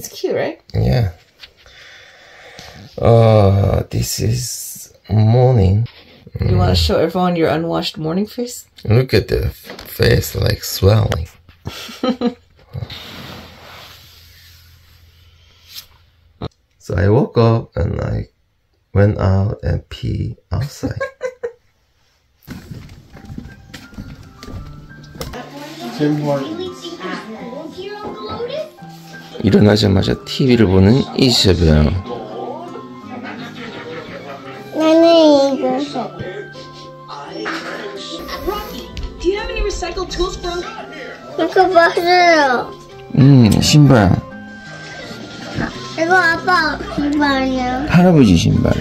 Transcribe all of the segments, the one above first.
It's cute, right? Yeah. This is morning. You want to show everyone your unwashed morning face? Look at the face, like swelling. So I woke up and I went out and pee outside. 일어나자마자 TV를 보는 이사벨. 나는 이거 사. Do you have any recycled tools from? 이거 봤어요. 신발. 이거 아빠 신발이야. 할아버지 신발.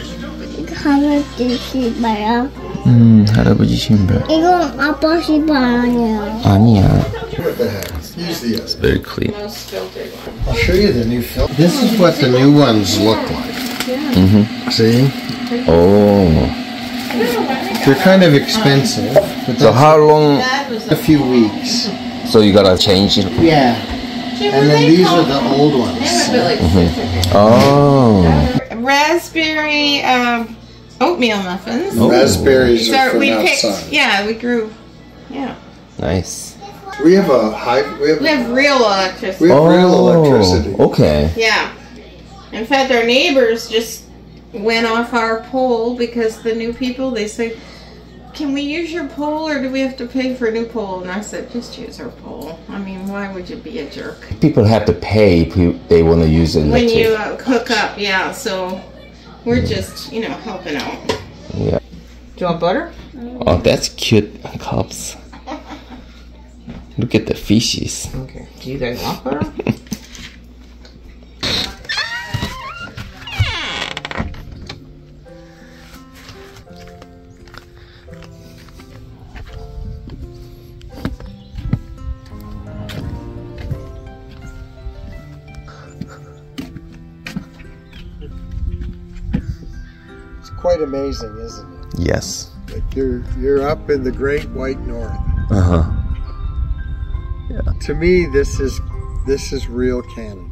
이거 할아버지 신발이야. 할아버지 신발. 이건 아빠 신발 아니야. 아니야. It's very clean. I'll show you the new film. This is what the new ones look like. See? Oh. They're kind of expensive. But So how long? a few weeks. So you gotta change it. Yeah. And then these are the old ones. Oh. Raspberry oatmeal muffins. Raspberries are So from we picked, outside. yeah, we grew, yeah. Nice. We have a high. We have real electricity. We have real electricity. Okay. Yeah. In fact, our neighbors just went off our pole because the new people, they said, can we use your pole or do we have to pay for a new pole? And I said, just use our pole. I mean, why would you be a jerk? People have to pay if they want to use electric. When you hook up, yeah. So we're just, you know, helping out. Yeah. Do you want butter? Oh, that's cute cups. Look at the fishes. Okay. Do you guys want butter? It's quite amazing, isn't it? Yes. Like you're up in the Great White North. Uh-huh. To me, this is real Canada.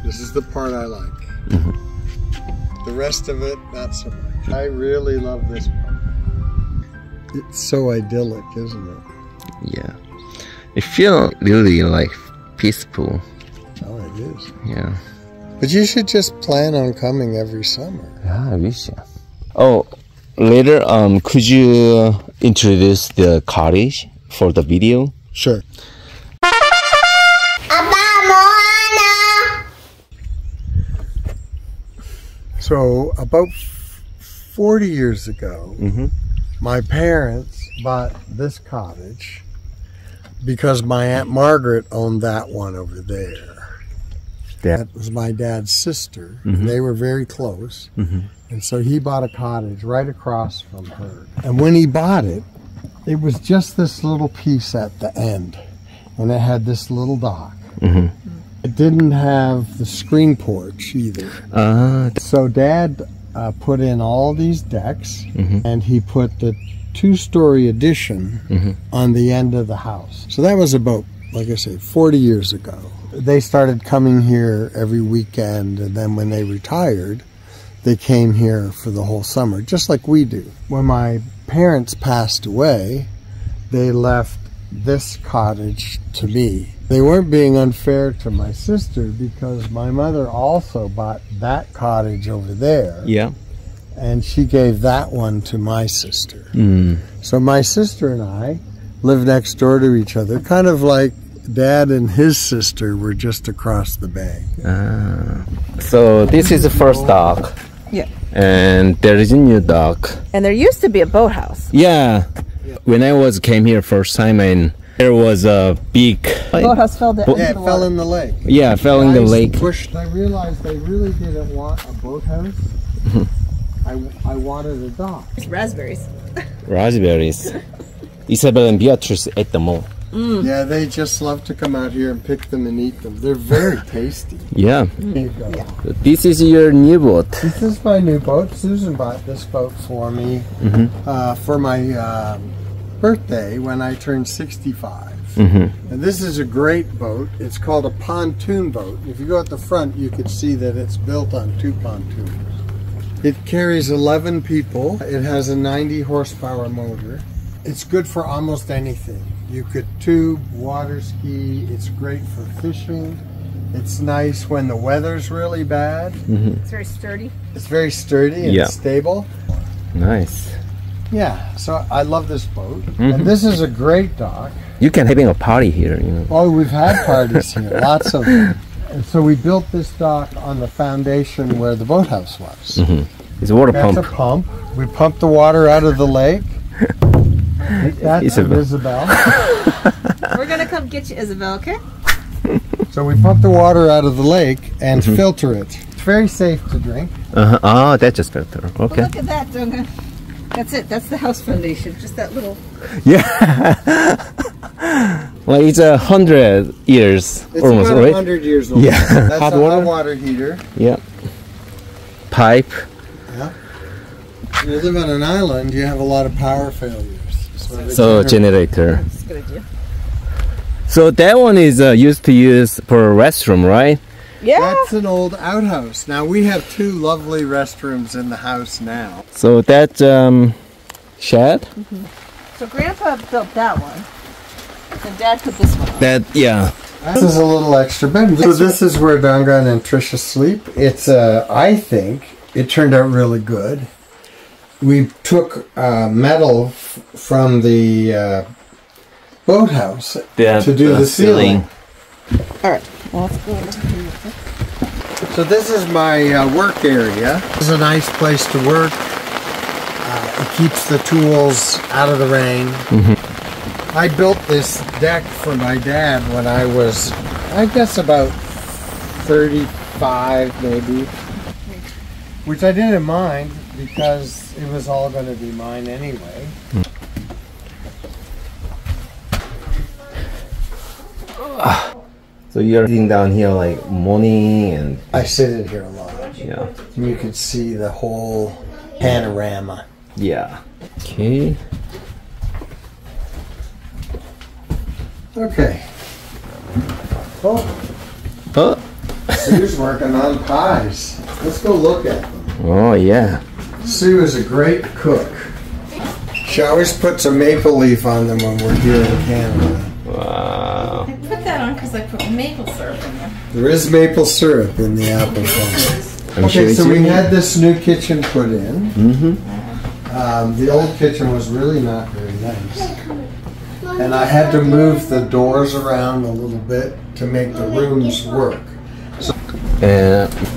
This is the part I like. The rest of it, not so much. I really love this part. It's so idyllic, isn't it? Yeah. It feels really like peaceful. Oh, it is. Yeah. But you should just plan on coming every summer. Yeah, I wish. Oh, later, could you introduce the cottage for the video? Sure. So about 40 years ago, my parents bought this cottage because my Aunt Margaret owned that one over there. That was my dad's sister. They were very close. And so he bought a cottage right across from her. And when he bought it, it was just this little piece at the end. And it had this little dock. It didn't have the screen porch either. So Dad put in all these decks, and he put the two-story addition on the end of the house. So that was about, like I say, 40 years ago. They started coming here every weekend, and then when they retired, they came here for the whole summer, just like we do. When my parents passed away, they left this cottage to me. They weren't being unfair to my sister because my mother also bought that cottage over there. Yeah. And she gave that one to my sister. So my sister and I lived next door to each other, kind of like Dad and his sister were just across the bay. So this is the first dock. Yeah. And there is a new dock. And there used to be a boathouse. Yeah. When I came here first time, and there was a big Boathouse fell down. Yeah, it fell in the lake. Yeah, fell in the lake. I realized they really didn't want a boathouse. I wanted a dock. It's raspberries. Raspberries. Isabelle and Beatrice ate them all. Yeah, they just love to come out here and pick them and eat them. They're very tasty. Yeah. There you go. This is your new boat. This is my new boat. Susan bought this boat for me for my birthday when I turned 65. And this is a great boat. It's called a pontoon boat. If you go at the front, you can see that it's built on 2 pontoons. It carries 11 people. It has a 90 horsepower motor. It's good for almost anything. You could tube, water ski. It's great for fishing. It's nice when the weather's really bad. It's very sturdy. It's very sturdy and stable. Nice. Yeah, so I love this boat. And this is a great dock. You can having a party here, you know. Oh, we've had parties here, lots of them. And so we built this dock on the foundation where the boathouse was. It's a water That's pump. a pump. We pump the water out of the lake. That's Isabelle. We're gonna come get you, Isabelle, okay? So we pump the water out of the lake and filter it. It's very safe to drink. Oh, that's just filter. Okay. Well, look at that, Jung. That's it. That's the house foundation. Just that little. Yeah. Well, it's 100 years It's almost, about right? 100 years old. Yeah. That's Hot a water? hot water heater. Yeah. Pipe. Yeah. When you live on an island, you have a lot of power failures. So generator. That's a good idea. So that one is used to use for a restroom, right? Yeah. That's an old outhouse. Now we have 2 lovely restrooms in the house now. So that shed. So Grandpa built that one, and Dad put this one on. That This is a little extra bedroom. So this is where Dangan and Trisha sleep. It's I think it turned out really good. We took metal from the boathouse to do the ceiling. All right. Well, let's go. So this is my work area. This is a nice place to work. It keeps the tools out of the rain. I built this deck for my dad when I was, I guess, about 35 maybe. Which I didn't mind because it was all going to be mine anyway. So you're sitting down here like morning and I sit in here a lot. yeah. And you can see the whole panorama. Yeah. Okay. Okay. Oh, Oh. Sue's working on pies. Let's go look at them. Oh yeah. Sue is a great cook. She always puts a maple leaf on them when we're here in Canada. Wow. I put that on because I put maple syrup in there. There is maple syrup in the apple pie. I'm sure Okay, it's so we unique. had this new kitchen put in. The old kitchen was really not very nice. And I had to move the doors around a little bit to make the rooms work.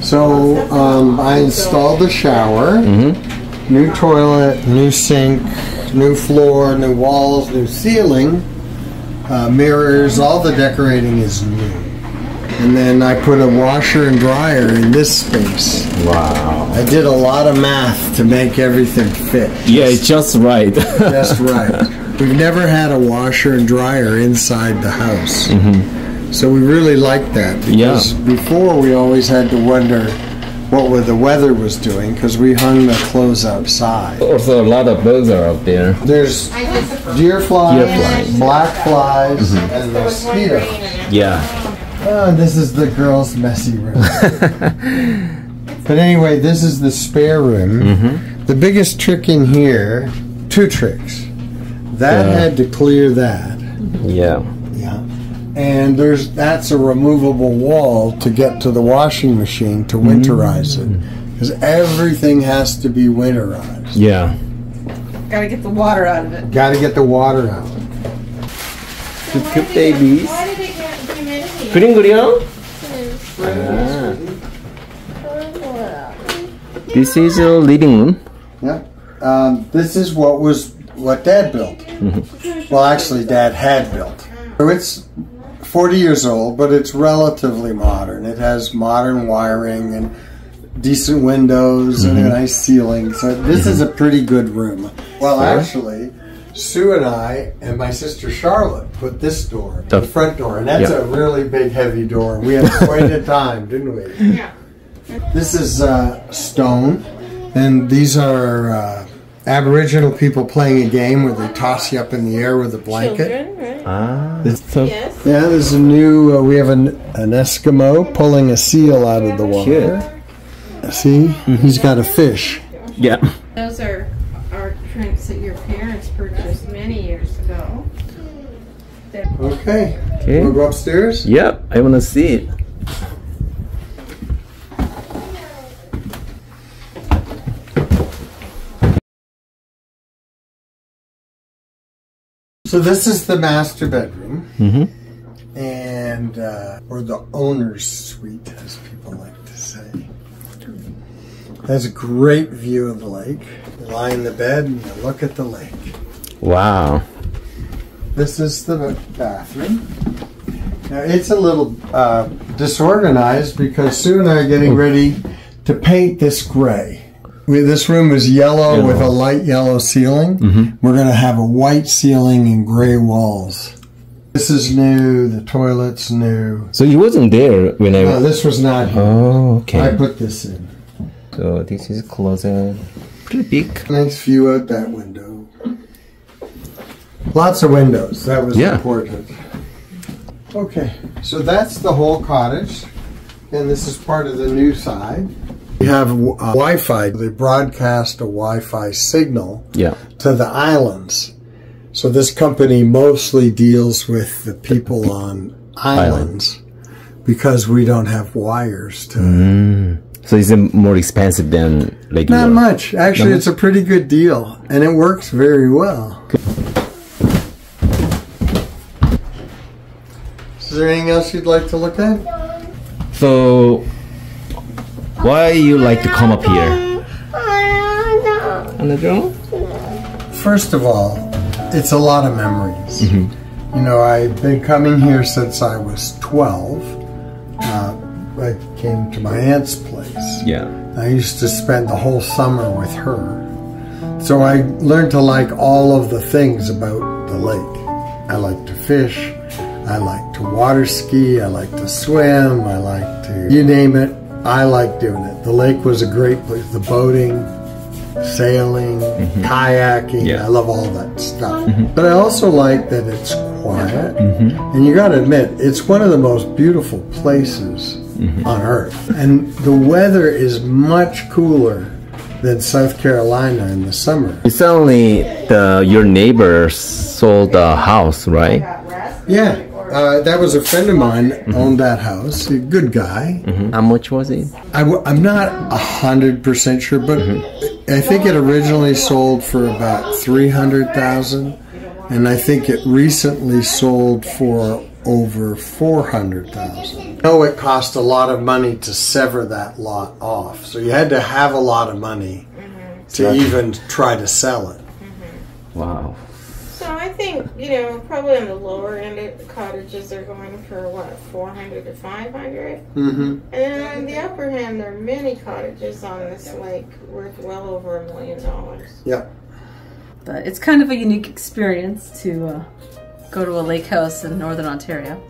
So I installed the shower, new toilet, new sink, new floor, new walls, new ceiling, mirrors, all the decorating is new. And then I put a washer and dryer in this space. Wow. I did a lot of math to make everything fit. Yeah, it's just right. Just right. We've never had a washer and dryer inside the house. So we really like that because before we always had to wonder what the weather was doing because we hung the clothes outside. Also, a lot of birds are up there. There's deer flies, black flies, and mosquitoes. Yeah. Oh, this is the girls' messy room. But anyway, this is the spare room. The biggest trick in here, 2 tricks. That had to clear that. Yeah. Yeah. And that's a removable wall to get to the washing machine to winterize it. Because everything has to be winterized. Yeah. Gotta get the water out of it. Got to get the water out. Cute babies. Why did they get humidity? 그림 그려? This is a living room. Yeah. This is what Dad built. Well, actually, Dad had built. So it's 40 years old, but it's relatively modern. It has modern wiring and decent windows and a nice ceiling. So this is a pretty good room. Well, actually, Sue and I and my sister Charlotte put this door, the front door, and that's a really big, heavy door. We had quite a time, didn't we? Yeah. This is stone, and these are Aboriginal people playing a game where they toss you up in the air with a blanket. Children, right? Ah, Yes. Yeah, there's a new, we have an Eskimo pulling a seal out of the water. See? He's got a fish. yeah. Those are drinks that your parents purchased many years ago. Okay. Okay. We'll go upstairs? Yep, I want to see it. So this is the master bedroom. Mm-hmm. And, or the owner's suite, as people like to say. Has a great view of the lake. You lie in the bed and you look at the lake. Wow. This is the bathroom. Now it's a little disorganized because Sue and I are getting ready to paint this gray. This room is yellow with a light yellow ceiling. We're going to have a white ceiling and gray walls. This is new. The toilet's new. So you wasn't there when I... No, this was not here. Oh, okay. I put this in. So this is closet. Pretty big. Nice view out that window. Lots of windows. That was important. Okay, so that's the whole cottage. And this is part of the new side. We have Wi-Fi. They broadcast a Wi-Fi signal to the islands. So this company mostly deals with the people on islands because we don't have wires to... So is it more expensive than regular? Not much. Actually, it's a pretty good deal. And it works very well. Is there anything else you'd like to look at? So, why you like to come up here? First of all, it's a lot of memories. You know, I've been coming here since I was 12. I came to my aunt's place. Yeah. I used to spend the whole summer with her. So I learned to like all of the things about the lake. I like to fish. I like to water ski. I like to swim. I like to, you name it, I like doing it. The lake was a great place. The boating, sailing, kayaking. I love all that stuff. But I also like that it's quiet. And you got to admit, it's one of the most beautiful places on earth. And the weather is much cooler than South Carolina in the summer. It's only your neighbor sold a house, right? Yeah. That was a friend of mine owned that house. A good guy. How much was it? I'm not 100% sure, but I think it originally sold for about $300,000, and I think it recently sold for over $400,000. I know it cost a lot of money to sever that lot off, so you had to have a lot of money to even try to sell it. So Wow. I think, you know, probably on the lower end of the cottages are going for what, 400 to 500. And then on the upper end, there are many cottages on this lake worth well over $1 million. Yep. But it's kind of a unique experience to go to a lake house in Northern Ontario.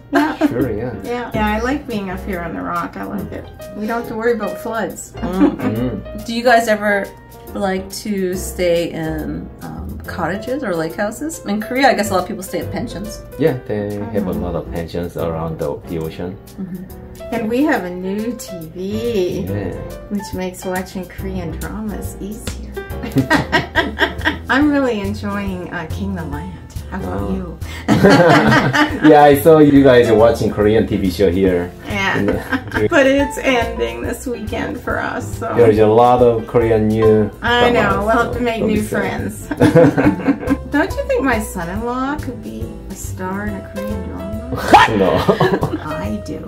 Sure, yeah. Yeah, I like being up here on the rock. I like it. We don't have to worry about floods. Do you guys ever like to stay in cottages or lake houses? In Korea, I guess a lot of people stay in pensions. Yeah, they have a lot of pensions around the ocean. And we have a new TV, Yeah. which makes watching Korean dramas easier. I'm really enjoying King the Land. How about you? Yeah, I saw you guys watching Korean TV show here. Yeah. But it's ending this weekend for us, so. There's a lot of Korean new I know, dramas, we'll have to so make don't be new sad. friends. Don't you think my son-in-law could be a star in a Korean drama? No. I do.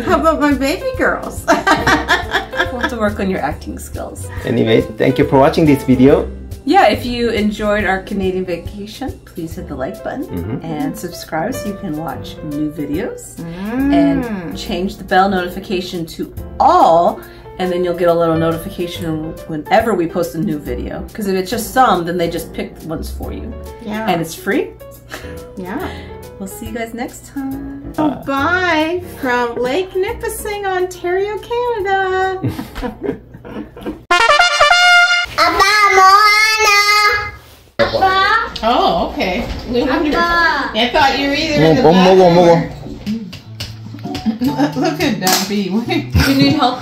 How about my baby girls? We'll have to work on your acting skills. Anyway, thank you for watching this video. Yeah, if you enjoyed our Canadian vacation, please hit the like button and subscribe so you can watch new videos. And change the bell notification to all, and then you'll get a little notification whenever we post a new video. Because if it's just some, then they just pick ones for you. Yeah. And it's free. Yeah. We'll see you guys next time. Bye from Lake Nipissing, Ontario, Canada. I thought you were either in the 먹어, back 먹어, 먹어. Look at Dumpy. You need help?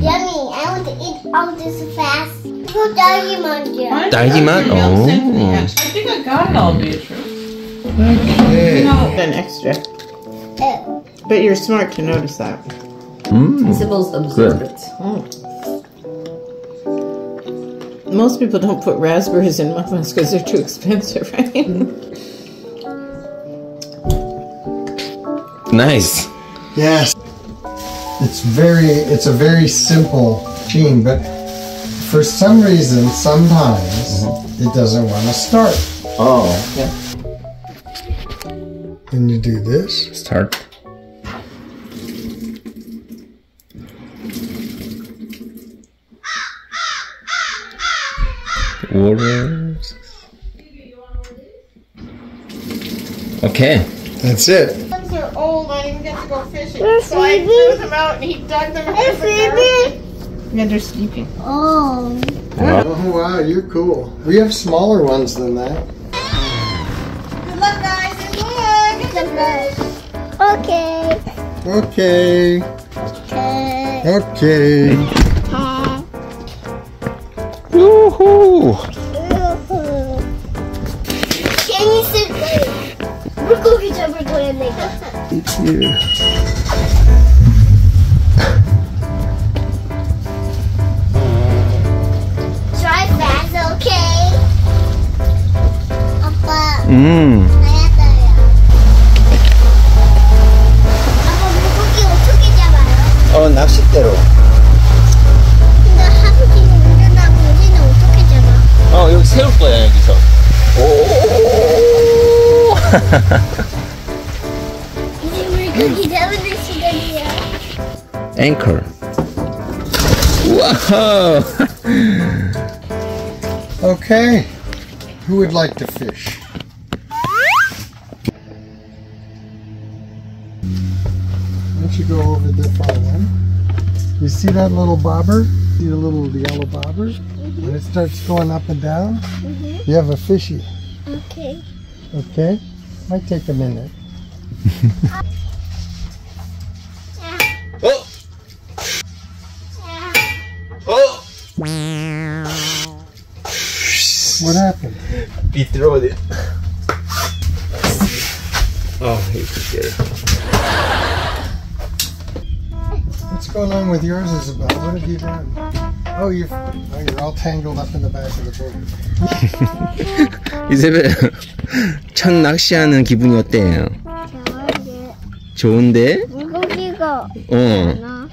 Yummy. I want to eat all this fast. Put 딸기만 줘. 딸기만? I think I got it all, Beatrice. Okay. An extra. But you're smart to notice that. Isabelle's observant. Most people don't put raspberries in muffins because they're too expensive, right? Nice. Yes. It's a very simple machine, but for some reason, sometimes it doesn't want to start. Oh. Yeah. And you do this. Start. Waters. Okay. That's it. Once they're old, I didn't get to go fishing. Yes, So I baby. threw them out and he dug them out. Hey, baby. Yeah, they're sleeping. Oh. Oh, wow, you're cool. We have smaller ones than that. Good luck, guys. And look. Okay. Okay. Okay. Woohoo! 재밌을 거예요. 물고기 잡을 거야 내가. It's here. Try fast, okay? 아빠, 나였어요. 아빠 물고기 어떻게 잡아요? 낚싯대로. 근데 할아버지는 운전하고 우리는 어떻게 잡아? 여기 세울 거야, 여기서. 오. 이제 물고기 잡는 시간이야. Anchor. Wow. Okay. Who would like to fish? Why don't you go over the far one? You see that little bobber? See the little yellow bobber? When it starts going up and down, you have a fishy. Okay. Okay? Might take a minute. What happened? He threw it. Oh, he's scared. What's going on with yours, Isabelle? What have you done? Oh, you're all tangled up in the back of the boat. 이세벨, 첫 낚시하는 기분이 어때요? 좋은데? 물고기가 어.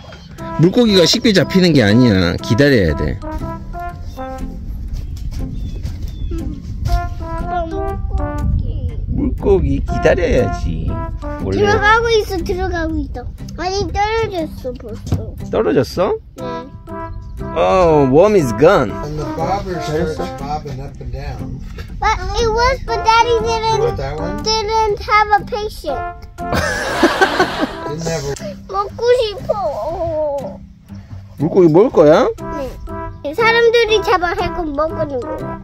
물고기가 쉽게 잡히는 게 아니야. 기다려야 돼. 물고기 기다려야지. 원래 들어가고 있어. 아니 떨어졌어 벌써. 떨어졌어? 네. Oh, worm is gone. And the bobber starts bobbing up and down. But Daddy What, that one? didn't have a patient. Didn't have a... 먹고 싶어. 물고기 먹을 거야? 네. 사람들이 잡아서 먹는 거야.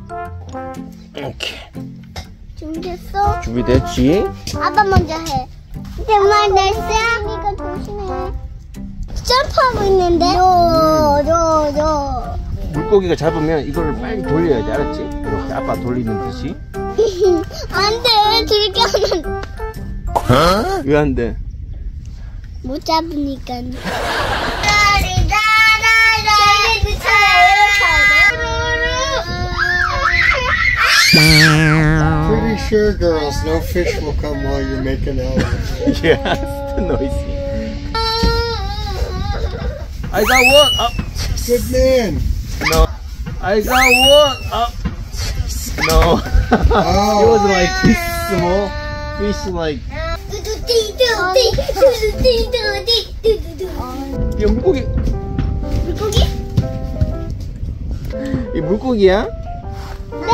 오케이. 준비됐어? 준비됐지? 아빠 먼저 해. 정말 됐어? 그러니까 조심해. 점프하고 있는데? 너. 물고기가 잡으면 이걸 빨리 돌려야 돼. 알았지? 이렇게 아빠 돌리는 듯이. 안 돼. 그렇게 하면 왜 안 돼? 못 잡으니까. Pretty sure, girls, no fish will come while you're making out. Yeah, it's too noisy. I got one up. Good man. No. I got one up. No. It was Oh, like this small fish, like. 야, 물고기. 물고기? 이 물고기야? 네.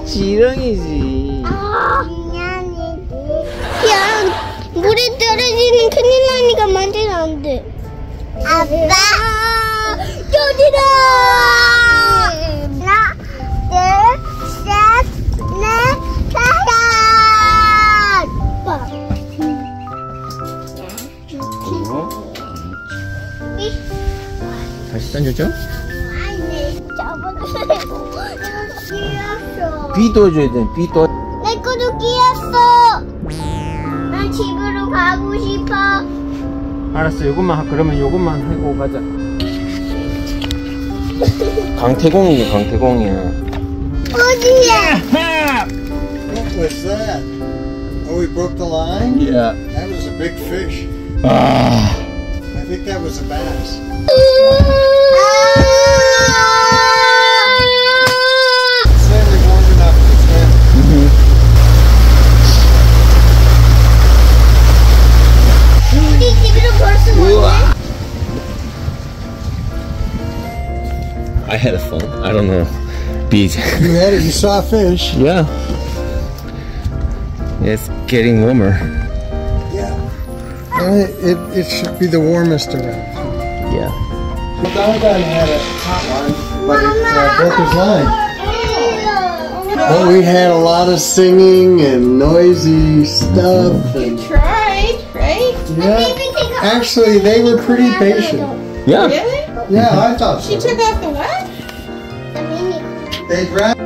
지렁이지. 미안해. 야, 물에 떨어지는 큰일 나니까 만지면 안 돼. 아빠, 저리라. 던져줘? 아니, 잡아주세요. 끼었어. 비도 줘야 돼, 비도. 내 것도 끼었어. 난 집으로 가고 싶어. 알았어, 요것만, 그러면 요것만 하고 가자. 강태공이야, 강태공이야. 어디야? What was that? Oh, we broke the line? Yeah. That was a big fish. 아. I think that was a bass. Slightly warm enough to swim. 우리 집으로 벌써 왔네? I had a phone. I don't know. Beach. You had it, you saw a fish. Yeah. It's getting warmer. Yeah. It should be the warmest around. Yeah. Donovan had a hotline, but it broke his line. But we had a lot of singing and noisy stuff. You And, tried, right? yeah. Actually, they were pretty patient. Yeah. Really? Yeah, I thought She so. took off the what? They grabbed.